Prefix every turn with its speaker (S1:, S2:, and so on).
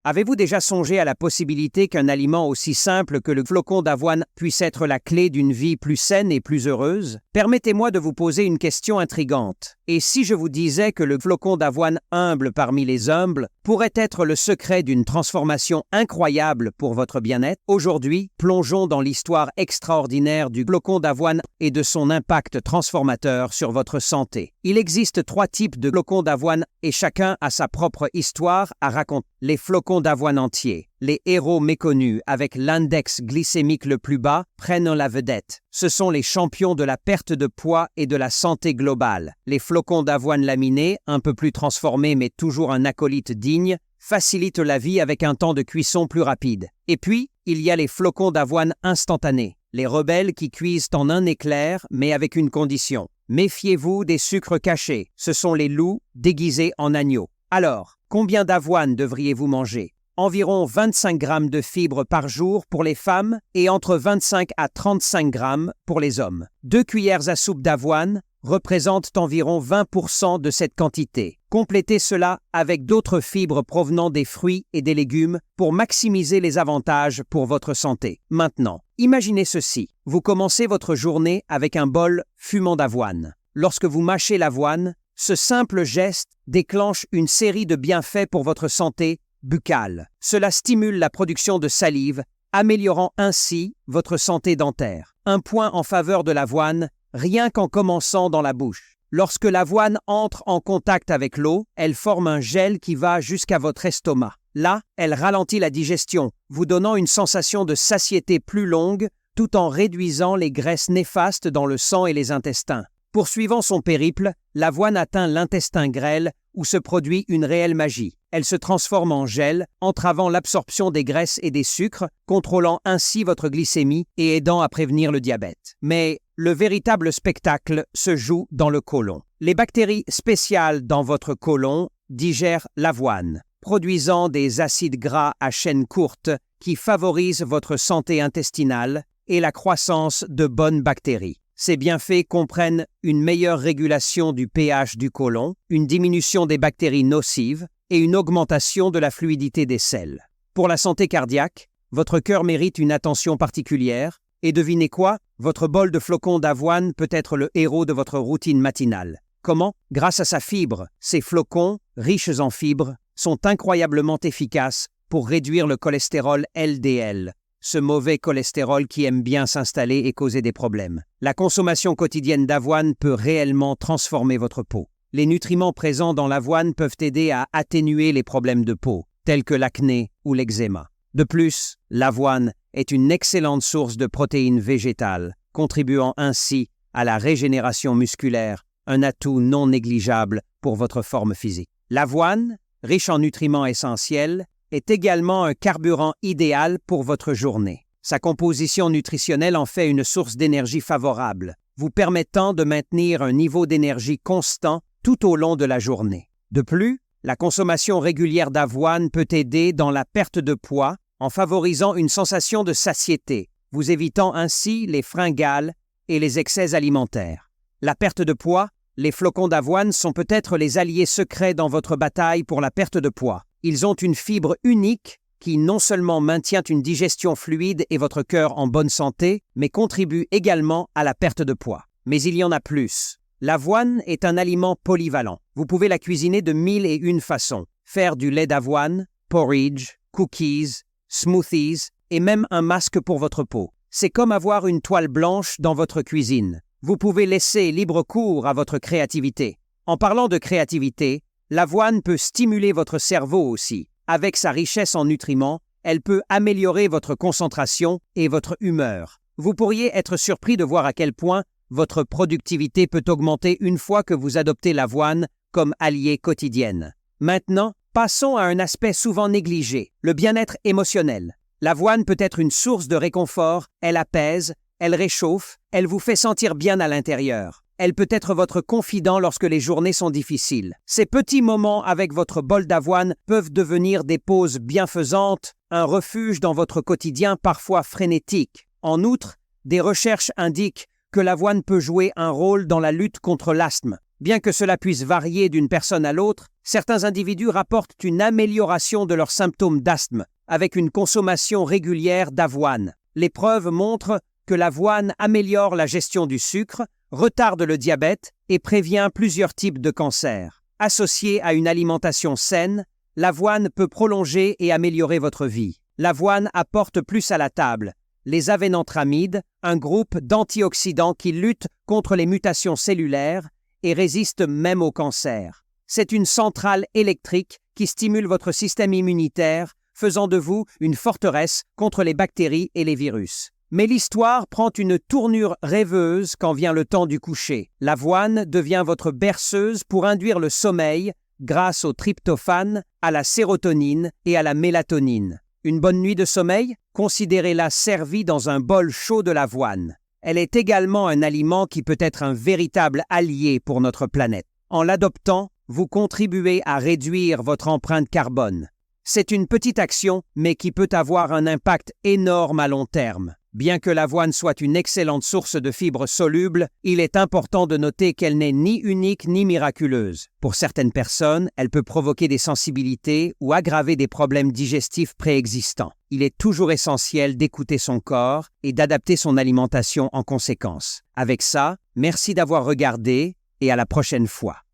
S1: Avez-vous déjà songé à la possibilité qu'un aliment aussi simple que le flocon d'avoine puisse être la clé d'une vie plus saine et plus heureuse? Permettez-moi de vous poser une question intrigante. Et si je vous disais que le flocon d'avoine humble parmi les humbles pourrait être le secret d'une transformation incroyable pour votre bien-être? Aujourd'hui, plongeons dans l'histoire extraordinaire du flocon d'avoine et de son impact transformateur sur votre santé. Il existe 3 types de flocons d'avoine et chacun a sa propre histoire à raconter. Les flocons d'avoine entiers, les héros méconnus avec l'index glycémique le plus bas, prennent la vedette. Ce sont les champions de la perte de poids et de la santé globale. Les flocons d'avoine laminés, un peu plus transformés mais toujours un acolyte digne, facilitent la vie avec un temps de cuisson plus rapide. Et puis, il y a les flocons d'avoine instantanés, les rebelles qui cuisent en un éclair mais avec une condition. Méfiez-vous des sucres cachés, ce sont les loups déguisés en agneaux. Alors, combien d'avoine devriez-vous manger? Environ 25 grammes de fibres par jour pour les femmes et entre 25 à 35 grammes pour les hommes. 2 cuillères à soupe d'avoine représentent environ 20% de cette quantité. Complétez cela avec d'autres fibres provenant des fruits et des légumes pour maximiser les avantages pour votre santé. Maintenant, imaginez ceci. Vous commencez votre journée avec un bol fumant d'avoine. Lorsque vous mâchez l'avoine, ce simple geste déclenche une série de bienfaits pour votre santé buccale. Cela stimule la production de salive, améliorant ainsi votre santé dentaire. Un point en faveur de l'avoine, rien qu'en commençant dans la bouche. Lorsque l'avoine entre en contact avec l'eau, elle forme un gel qui va jusqu'à votre estomac. Là, elle ralentit la digestion, vous donnant une sensation de satiété plus longue, tout en réduisant les graisses néfastes dans le sang et les intestins. Poursuivant son périple, l'avoine atteint l'intestin grêle où se produit une réelle magie. Elle se transforme en gel, entravant l'absorption des graisses et des sucres, contrôlant ainsi votre glycémie et aidant à prévenir le diabète. Mais le véritable spectacle se joue dans le côlon. Les bactéries spéciales dans votre côlon digèrent l'avoine, produisant des acides gras à chaîne courte qui favorisent votre santé intestinale et la croissance de bonnes bactéries. Ces bienfaits comprennent une meilleure régulation du pH du côlon, une diminution des bactéries nocives et une augmentation de la fluidité des selles. Pour la santé cardiaque, votre cœur mérite une attention particulière et devinez quoi? Votre bol de flocons d'avoine peut être le héros de votre routine matinale. Comment? Grâce à sa fibre. Ces flocons, riches en fibres, sont incroyablement efficaces pour réduire le cholestérol LDL. Ce mauvais cholestérol qui aime bien s'installer et causer des problèmes. La consommation quotidienne d'avoine peut réellement transformer votre peau. Les nutriments présents dans l'avoine peuvent aider à atténuer les problèmes de peau, tels que l'acné ou l'eczéma. De plus, l'avoine est une excellente source de protéines végétales, contribuant ainsi à la régénération musculaire, un atout non négligeable pour votre forme physique. L'avoine, riche en nutriments essentiels, est également un carburant idéal pour votre journée. Sa composition nutritionnelle en fait une source d'énergie favorable, vous permettant de maintenir un niveau d'énergie constant tout au long de la journée. De plus, la consommation régulière d'avoine peut aider dans la perte de poids en favorisant une sensation de satiété, vous évitant ainsi les fringales et les excès alimentaires. La perte de poids, les flocons d'avoine sont peut-être les alliés secrets dans votre bataille pour la perte de poids. Ils ont une fibre unique qui non seulement maintient une digestion fluide et votre cœur en bonne santé, mais contribue également à la perte de poids. Mais il y en a plus. L'avoine est un aliment polyvalent. Vous pouvez la cuisiner de 1001 façons. Faire du lait d'avoine, porridge, cookies, smoothies et même un masque pour votre peau. C'est comme avoir une toile blanche dans votre cuisine. Vous pouvez laisser libre cours à votre créativité. En parlant de créativité, l'avoine peut stimuler votre cerveau aussi. Avec sa richesse en nutriments, elle peut améliorer votre concentration et votre humeur. Vous pourriez être surpris de voir à quel point votre productivité peut augmenter une fois que vous adoptez l'avoine comme allié quotidienne. Maintenant, passons à un aspect souvent négligé, le bien-être émotionnel. L'avoine peut être une source de réconfort, elle apaise, elle réchauffe, elle vous fait sentir bien à l'intérieur. Elle peut être votre confident lorsque les journées sont difficiles. Ces petits moments avec votre bol d'avoine peuvent devenir des pauses bienfaisantes, un refuge dans votre quotidien parfois frénétique. En outre, des recherches indiquent que l'avoine peut jouer un rôle dans la lutte contre l'asthme. Bien que cela puisse varier d'une personne à l'autre, certains individus rapportent une amélioration de leurs symptômes d'asthme avec une consommation régulière d'avoine. Les preuves montrent que l'avoine améliore la gestion du sucre, retarde le diabète et prévient plusieurs types de cancers. Associée à une alimentation saine, l'avoine peut prolonger et améliorer votre vie. L'avoine apporte plus à la table. Les avénantramides, un groupe d'antioxydants qui luttent contre les mutations cellulaires et résistent même au cancer. C'est une centrale électrique qui stimule votre système immunitaire, faisant de vous une forteresse contre les bactéries et les virus. Mais l'histoire prend une tournure rêveuse quand vient le temps du coucher. L'avoine devient votre berceuse pour induire le sommeil grâce au tryptophane, à la sérotonine et à la mélatonine. Une bonne nuit de sommeil? Considérez-la servie dans un bol chaud de l'avoine. Elle est également un aliment qui peut être un véritable allié pour notre planète. En l'adoptant, vous contribuez à réduire votre empreinte carbone. C'est une petite action, mais qui peut avoir un impact énorme à long terme. Bien que l'avoine soit une excellente source de fibres solubles, il est important de noter qu'elle n'est ni unique ni miraculeuse. Pour certaines personnes, elle peut provoquer des sensibilités ou aggraver des problèmes digestifs préexistants. Il est toujours essentiel d'écouter son corps et d'adapter son alimentation en conséquence. Avec ça, merci d'avoir regardé et à la prochaine fois.